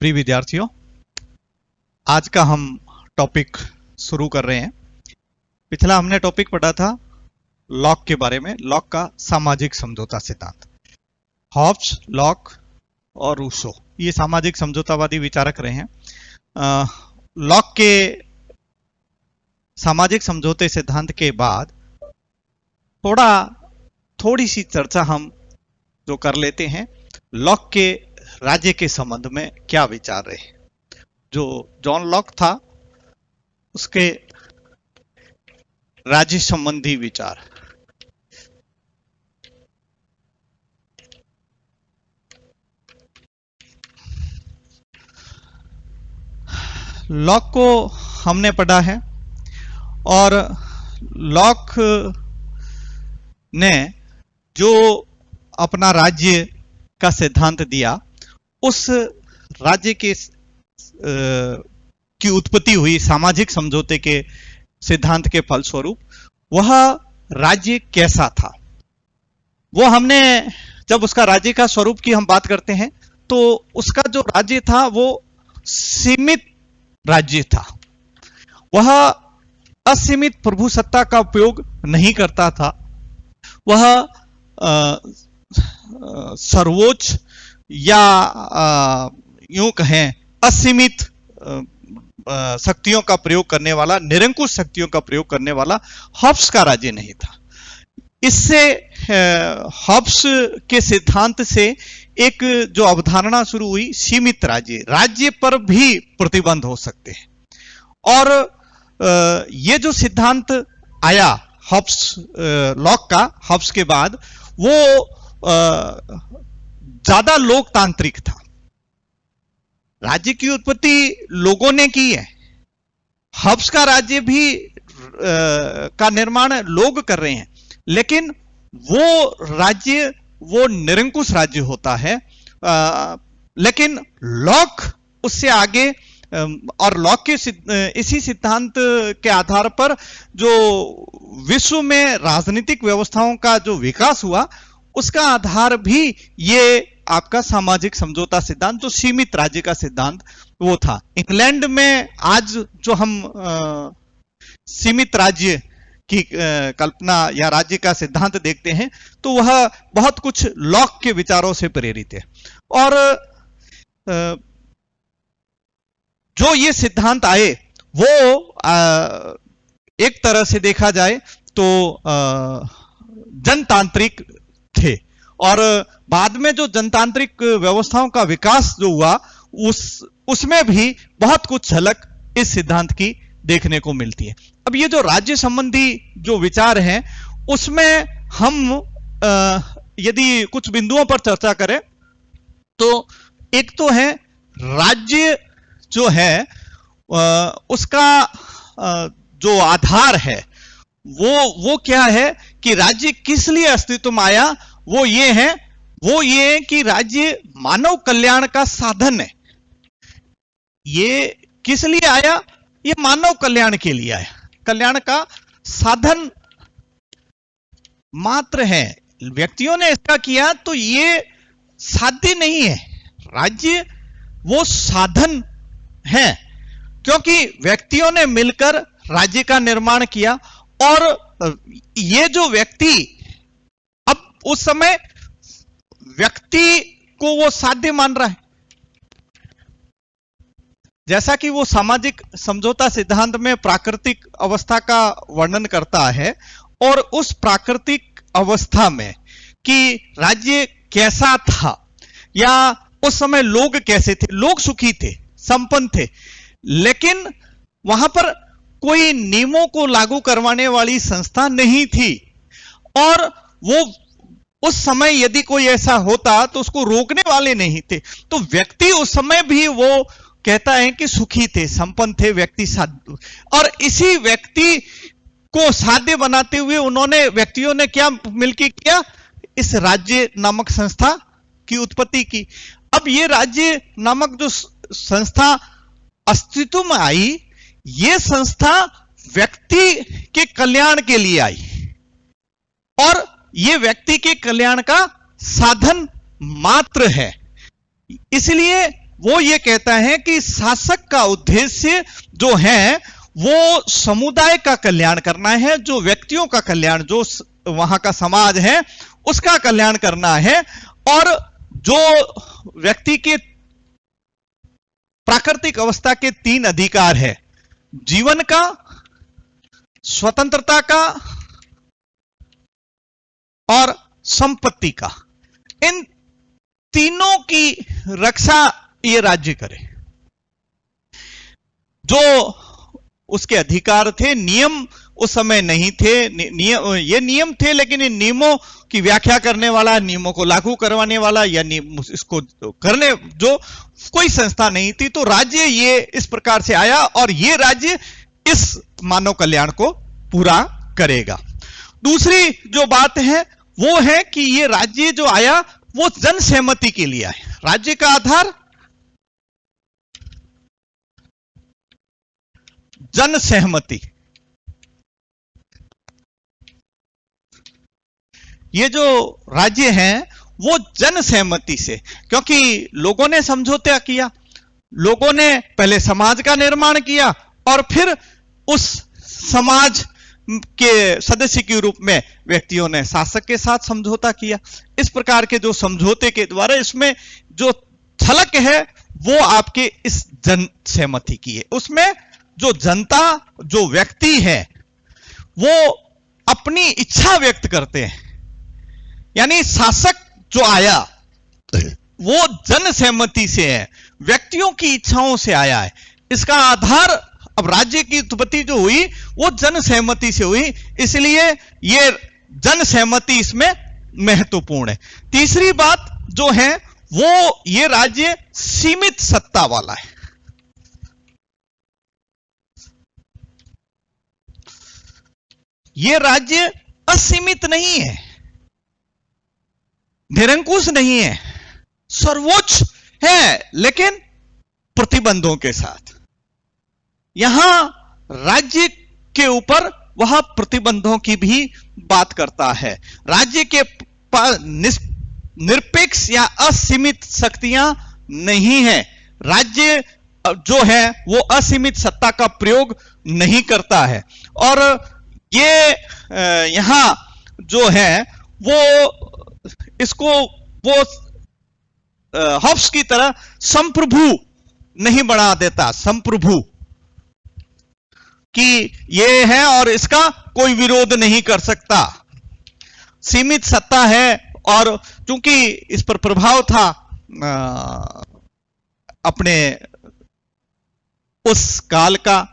प्रिय विद्यार्थियों, आज का हम टॉपिक शुरू कर रहे हैं। पिछला हमने टॉपिक पढ़ा था लॉक के बारे में, लॉक का सामाजिक समझौता सिद्धांत। हॉब्स, लॉक और रूसो ये सामाजिक समझौतावादी विचारक रहे हैं। लॉक के सामाजिक समझौते सिद्धांत के बाद थोड़ी सी चर्चा हम जो कर लेते हैं, लॉक के राज्य के संबंध में क्या विचार रहे। जो जॉन लॉक था उसके राज्य संबंधी विचार। लॉक को हमने पढ़ा है और लॉक ने जो अपना राज्य का सिद्धांत दिया, उस राज्य के की उत्पत्ति हुई सामाजिक समझौते के सिद्धांत के फलस्वरूप वह राज्य कैसा था। वो हमने जब उसका राज्य का स्वरूप की हम बात करते हैं तो उसका जो राज्य था वो सीमित राज्य था। वह असीमित प्रभुसत्ता का उपयोग नहीं करता था। वह सर्वोच्च या यूं कहें असीमित शक्तियों का प्रयोग करने वाला, निरंकुश शक्तियों का प्रयोग करने वाला हॉब्स का राज्य नहीं था। इससे हॉब्स के सिद्धांत से एक जो अवधारणा शुरू हुई, सीमित राज्य, राज्य पर भी प्रतिबंध हो सकते हैं। और ये जो सिद्धांत आया हॉब्स, लॉक का, हॉब्स के बाद वो ज्यादा लोकतांत्रिक था। राज्य की उत्पत्ति लोगों ने की है, हब्स का राज्य भी का निर्माण लोग कर रहे हैं, लेकिन वो राज्य वो निरंकुश राज्य होता है। लेकिन लॉक उससे आगे, और लॉक के इसी सिद्धांत के आधार पर जो विश्व में राजनीतिक व्यवस्थाओं का जो विकास हुआ, उसका आधार भी ये आपका सामाजिक समझौता सिद्धांत, जो सीमित राज्य का सिद्धांत वो था। इंग्लैंड में आज जो हम सीमित राज्य की कल्पना या राज्य का सिद्धांत देखते हैं, तो वह बहुत कुछ लॉक के विचारों से प्रेरित है। और जो ये सिद्धांत आए वो एक तरह से देखा जाए तो जनतांत्रिक थे, और बाद में जो जनतांत्रिक व्यवस्थाओं का विकास जो हुआ उसमें भी बहुत कुछ झलक इस सिद्धांत की देखने को मिलती है। अब ये जो राज्य संबंधी जो विचार हैं, उसमें हम यदि कुछ बिंदुओं पर चर्चा करें तो एक तो है राज्य जो है उसका जो आधार है वो क्या है कि राज्य किस लिए अस्तित्व में आया। वो ये है कि राज्य मानव कल्याण का साधन है। ये किस लिए आया? ये मानव कल्याण के लिए आया, कल्याण का साधन मात्र है। व्यक्तियों ने इसका किया तो ये साध्य नहीं है। राज्य वो साधन है, क्योंकि व्यक्तियों ने मिलकर राज्य का निर्माण किया, और ये जो व्यक्ति, अब उस समय व्यक्ति को वो साध्य मान रहा है, जैसा कि वो सामाजिक समझौता सिद्धांत में प्राकृतिक अवस्था का वर्णन करता है, और उस प्राकृतिक अवस्था में कि राज्य कैसा था या उस समय लोग कैसे थे। लोग सुखी थे, संपन्न थे, लेकिन वहां पर कोई नियमों को लागू करवाने वाली संस्था नहीं थी, और वो उस समय यदि कोई ऐसा होता तो उसको रोकने वाले नहीं थे। तो व्यक्ति उस समय भी वो कहता है कि सुखी थे, संपन्न थे, व्यक्ति साध्य। और इसी व्यक्ति को साध्य बनाते हुए व्यक्तियों ने क्या मिलकर किया? इस राज्य नामक संस्था की उत्पत्ति की। अब ये राज्य नामक जो संस्था अस्तित्व में आई, ये संस्था व्यक्ति के कल्याण के लिए आई, और ये व्यक्ति के कल्याण का साधन मात्र है। इसलिए वो ये कहता है कि शासक का उद्देश्य जो है वो समुदाय का कल्याण करना है, जो व्यक्तियों का कल्याण, जो वहां का समाज है उसका कल्याण करना है। और जो व्यक्ति के प्राकृतिक अवस्था के 3 अधिकार है, जीवन का, स्वतंत्रता का और संपत्ति का, इन तीनों की रक्षा ये राज्य करे। जो उसके अधिकार थे, नियम उस समय नहीं थे, ये नियम थे, लेकिन इन नियमों की व्याख्या करने वाला, नियमों को लागू करवाने वाला या इसको करने जो कोई संस्था नहीं थी। तो राज्य ये इस प्रकार से आया और ये राज्य इस मानव कल्याण को पूरा करेगा। दूसरी जो बात है वो है कि ये राज्य जो आया वो जन सहमति के लिए आया। राज्य का आधार जन सहमति। ये जो राज्य है वो जन सहमति से, क्योंकि लोगों ने समझौता किया, लोगों ने पहले समाज का निर्माण किया और फिर उस समाज के सदस्य के रूप में व्यक्तियों ने शासक के साथ समझौता किया। इस प्रकार के जो समझौते के द्वारा इसमें जो झलक है वो आपके इस जन सहमति की है। उसमें जो जनता, जो व्यक्ति है वो अपनी इच्छा व्यक्त करते हैं, यानी शासक जो आया वो जन सहमति से है, व्यक्तियों की इच्छाओं से आया है। इसका आधार अब राज्य की उत्पत्ति जो हुई वो जन सहमति से हुई, इसलिए ये जन सहमति इसमें महत्वपूर्ण है। तीसरी बात जो है वो ये राज्य सीमित सत्ता वाला है। ये राज्य असीमित नहीं है, निरंकुश नहीं है, सर्वोच्च है, लेकिन प्रतिबंधों के साथ। यहां राज्य के ऊपर वह प्रतिबंधों की भी बात करता है। राज्य के पास निरपेक्ष या असीमित शक्तियां नहीं है। राज्य जो है वो असीमित सत्ता का प्रयोग नहीं करता है। और ये यहां जो है वो इसको वो हॉब्स की तरह संप्रभु नहीं बना देता, संप्रभु कि ये है और इसका कोई विरोध नहीं कर सकता। सीमित सत्ता है और चूंकि इस पर प्रभाव था अपने उस काल का,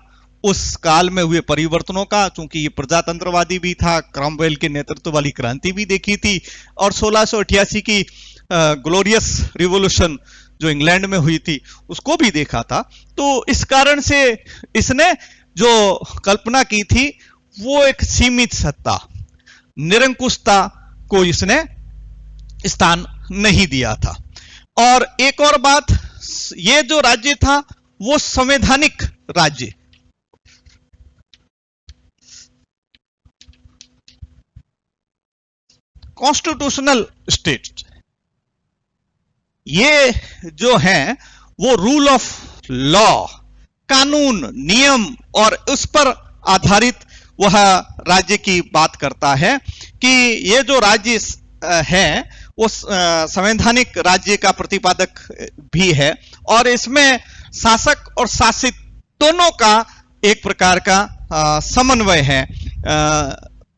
उस काल में हुए परिवर्तनों का, चूंकि ये प्रजातंत्रवादी भी था, क्रॉमवेल के नेतृत्व वाली क्रांति भी देखी थी और 1688 की ग्लोरियस रिवॉल्यूशन जो इंग्लैंड में हुई थी उसको भी देखा था। तो इस कारण से इसने जो कल्पना की थी वो एक सीमित सत्ता, निरंकुशता को इसने स्थान नहीं दिया था। और एक और बात, ये जो राज्य था वो संवैधानिक राज्य, कॉन्स्टिट्यूशनल स्टेट। ये जो है वो रूल ऑफ लॉ, कानून, नियम और उस पर आधारित वह राज्य की बात करता है कि ये जो राज्य है वो संवैधानिक राज्य का प्रतिपादक भी है और इसमें शासक और शासित दोनों का एक प्रकार का समन्वय है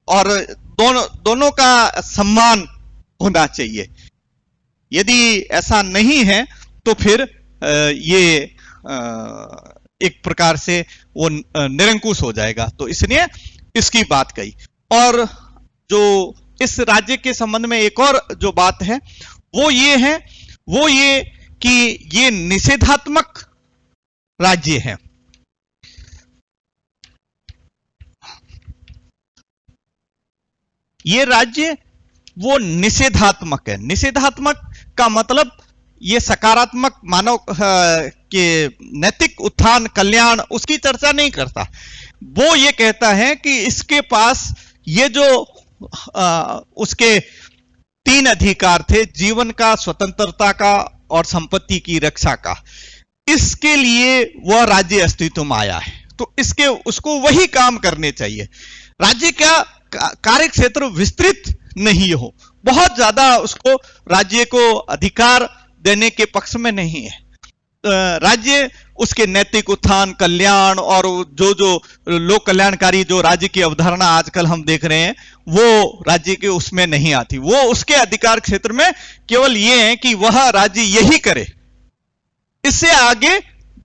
और दोनों का सम्मान होना चाहिए। यदि ऐसा नहीं है तो फिर ये एक प्रकार से वो निरंकुश हो जाएगा। तो इसलिए इसकी बात कही। और जो इस राज्य के संबंध में एक और जो बात है वो ये कि ये निषेधात्मक राज्य है। ये राज्य वो निषेधात्मक है। निषेधात्मक का मतलब ये सकारात्मक मानव के नैतिक उत्थान, कल्याण उसकी चर्चा नहीं करता। वो ये कहता है कि इसके पास ये जो उसके 3 अधिकार थे, जीवन का, स्वतंत्रता का और संपत्ति की रक्षा का, इसके लिए वह राज्य अस्तित्व में आया है। तो इसके उसको वही काम करने चाहिए। राज्य का कार्य क्षेत्र विस्तृत नहीं हो, बहुत ज्यादा उसको राज्य को अधिकार देने के पक्ष में नहीं है। राज्य उसके नैतिक उत्थान, कल्याण और जो जो लोक कल्याणकारी जो राज्य की अवधारणा आजकल हम देख रहे हैं, वो राज्य के उसमें नहीं आती। वो उसके अधिकार क्षेत्र में केवल ये है कि वह राज्य यही करे, इससे आगे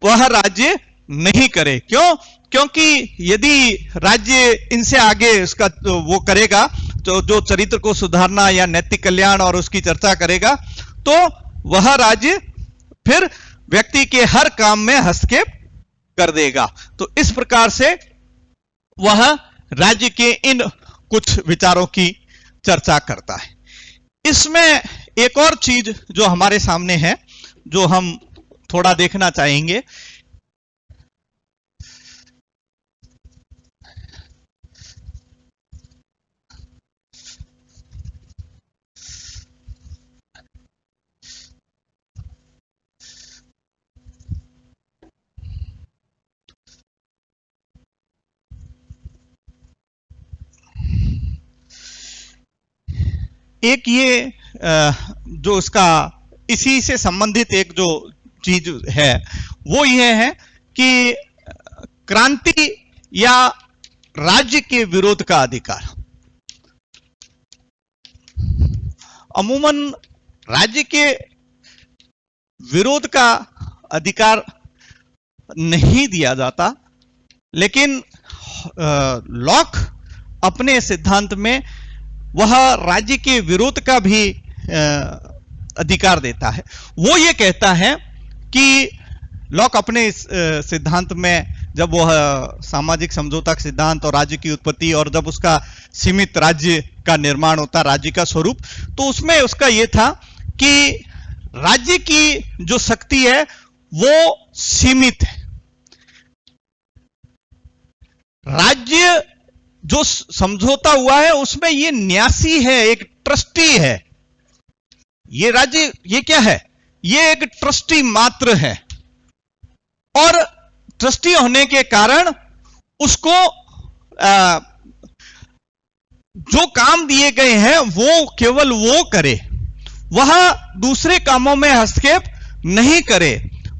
वह राज्य नहीं करे। क्यों? क्योंकि यदि राज्य इनसे आगे उसका वो करेगा, तो जो चरित्र को सुधारना या नैतिक कल्याण और उसकी चर्चा करेगा, तो वह राज्य फिर व्यक्ति के हर काम में हस्तक्षेप कर देगा। तो इस प्रकार से वह राज्य के इन कुछ विचारों की चर्चा करता है। इसमें एक और चीज जो हमारे सामने है, जो हम थोड़ा देखना चाहेंगे, एक ये जो उसका इसी से संबंधित एक जो चीज है वो ये है कि क्रांति या राज्य के विरोध का अधिकार। अमूमन राज्य के विरोध का अधिकार नहीं दिया जाता, लेकिन लॉक अपने सिद्धांत में वह राज्य के विरोध का भी अधिकार देता है। वो ये कहता है कि लॉक अपने इस सिद्धांत में, जब वह सामाजिक समझौता का सिद्धांत और राज्य की उत्पत्ति और जब उसका सीमित राज्य का निर्माण होता, राज्य का स्वरूप, तो उसमें उसका यह था कि राज्य की जो शक्ति है वो सीमित है। राज्य जो समझौता हुआ है उसमें ये न्यासी है, एक ट्रस्टी है। ये राज्य ये क्या है? ये एक ट्रस्टी मात्र है, और ट्रस्टी होने के कारण उसको जो काम दिए गए हैं वो केवल वो करे, वह दूसरे कामों में हस्तक्षेप नहीं करे।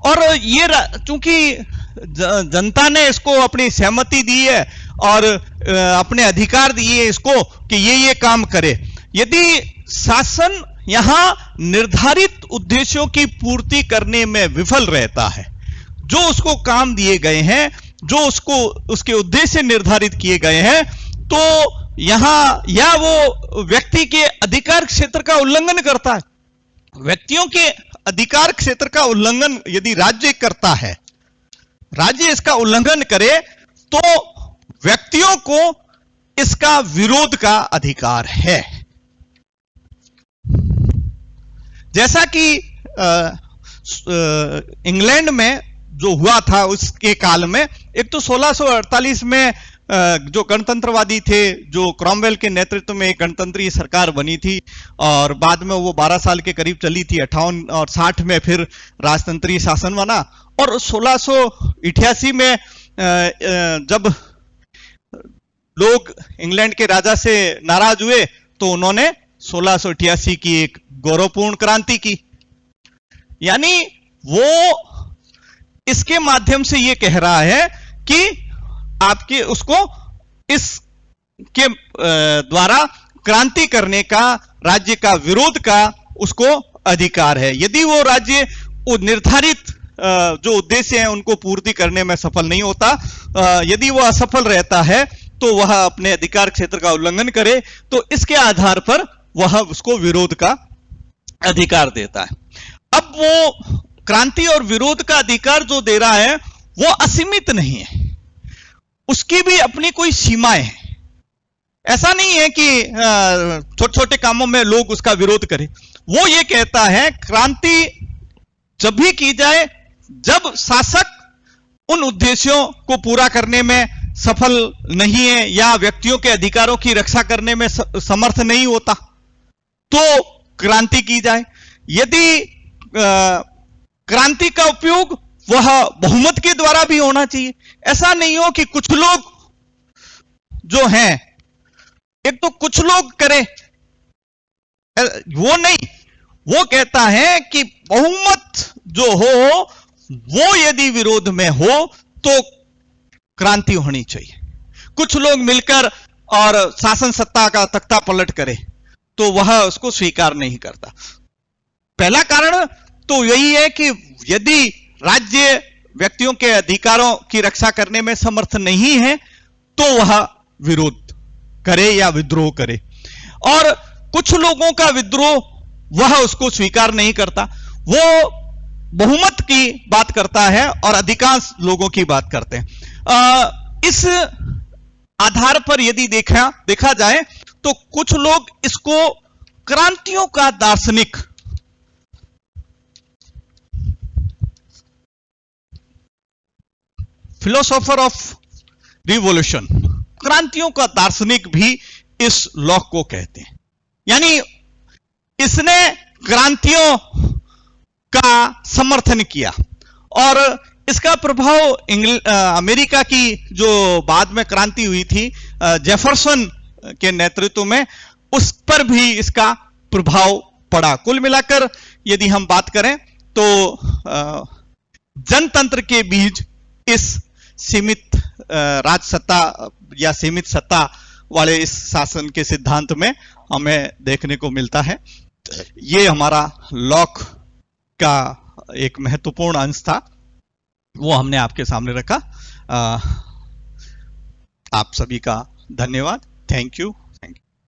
और ये चूंकि जनता ने इसको अपनी सहमति दी है और अपने अधिकार दिए इसको कि ये काम करे, यदि शासन यहां निर्धारित उद्देश्यों की पूर्ति करने में विफल रहता है, जो उसको काम दिए गए हैं, जो उसको उसके उद्देश्य निर्धारित किए गए हैं, तो यहां या वो व्यक्ति के अधिकार क्षेत्र का उल्लंघन करता है। व्यक्तियों के अधिकार क्षेत्र का उल्लंघन यदि राज्य करता है, राज्य इसका उल्लंघन करे, तो व्यक्तियों को इसका विरोध का अधिकार है। जैसा कि इंग्लैंड में जो हुआ था उसके काल में, एक तो 1648 में जो गणतंत्रवादी थे, जो क्रॉमवेल के नेतृत्व में एक गणतंत्रीय सरकार बनी थी, और बाद में वो 12 साल के करीब चली थी। 58 और 60 में फिर राजतंत्रीय शासन बना, और 1688 में जब लोग इंग्लैंड के राजा से नाराज हुए, तो उन्होंने 1688 की एक गौरवपूर्ण क्रांति की। यानी वो इसके माध्यम से ये कह रहा है कि आपके उसको इसके द्वारा क्रांति करने का, राज्य का विरोध का उसको अधिकार है। यदि वो राज्य निर्धारित जो उद्देश्य हैं उनको पूर्ति करने में सफल नहीं होता, यदि वो असफल रहता है, तो वह अपने अधिकार क्षेत्र का उल्लंघन करे, तो इसके आधार पर वह उसको विरोध का अधिकार देता है। अब वो क्रांति और विरोध का अधिकार जो दे रहा है वो असीमित नहीं है, उसकी भी अपनी कोई सीमाएं हैं। ऐसा नहीं है कि छोटे छोटे कामों में लोग उसका विरोध करें। वो ये कहता है क्रांति जब भी की जाए जब शासक उन उद्देश्यों को पूरा करने में सफल नहीं है या व्यक्तियों के अधिकारों की रक्षा करने में समर्थ नहीं होता, तो क्रांति की जाए। यदि क्रांति का उपयोग वह बहुमत के द्वारा भी होना चाहिए। ऐसा नहीं हो कि कुछ लोग जो हैं, एक तो कुछ लोग करें, वो नहीं, वो कहता है कि बहुमत जो हो वो यदि विरोध में हो तो क्रांति होनी चाहिए। कुछ लोग मिलकर और शासन सत्ता का तख्ता पलट करे तो वह उसको स्वीकार नहीं करता। पहला कारण तो यही है कि यदि राज्य व्यक्तियों के अधिकारों की रक्षा करने में समर्थ नहीं है तो वह विरोध करे या विद्रोह करे, और कुछ लोगों का विद्रोह वह उसको स्वीकार नहीं करता, वो बहुमत की बात करता है और अधिकांश लोगों की बात करते हैं। इस आधार पर यदि देखा जाए तो कुछ लोग इसको क्रांतियों का दार्शनिक, फिलोसोफर ऑफ रिवॉल्यूशन, क्रांतियों का दार्शनिक भी इस लॉ को कहते हैं। यानी इसने क्रांतियों का समर्थन किया और इसका प्रभाव अमेरिका की जो बाद में क्रांति हुई थी जेफरसन के नेतृत्व में, उस पर भी इसका प्रभाव पड़ा। कुल मिलाकर यदि हम बात करें तो जनतंत्र के बीच इस सीमित राजसत्ता या सीमित सत्ता वाले इस शासन के सिद्धांत में हमें देखने को मिलता है। ये हमारा लॉक का एक महत्वपूर्ण अंश था, वो हमने आपके सामने रखा। आप सभी का धन्यवाद। Thank you.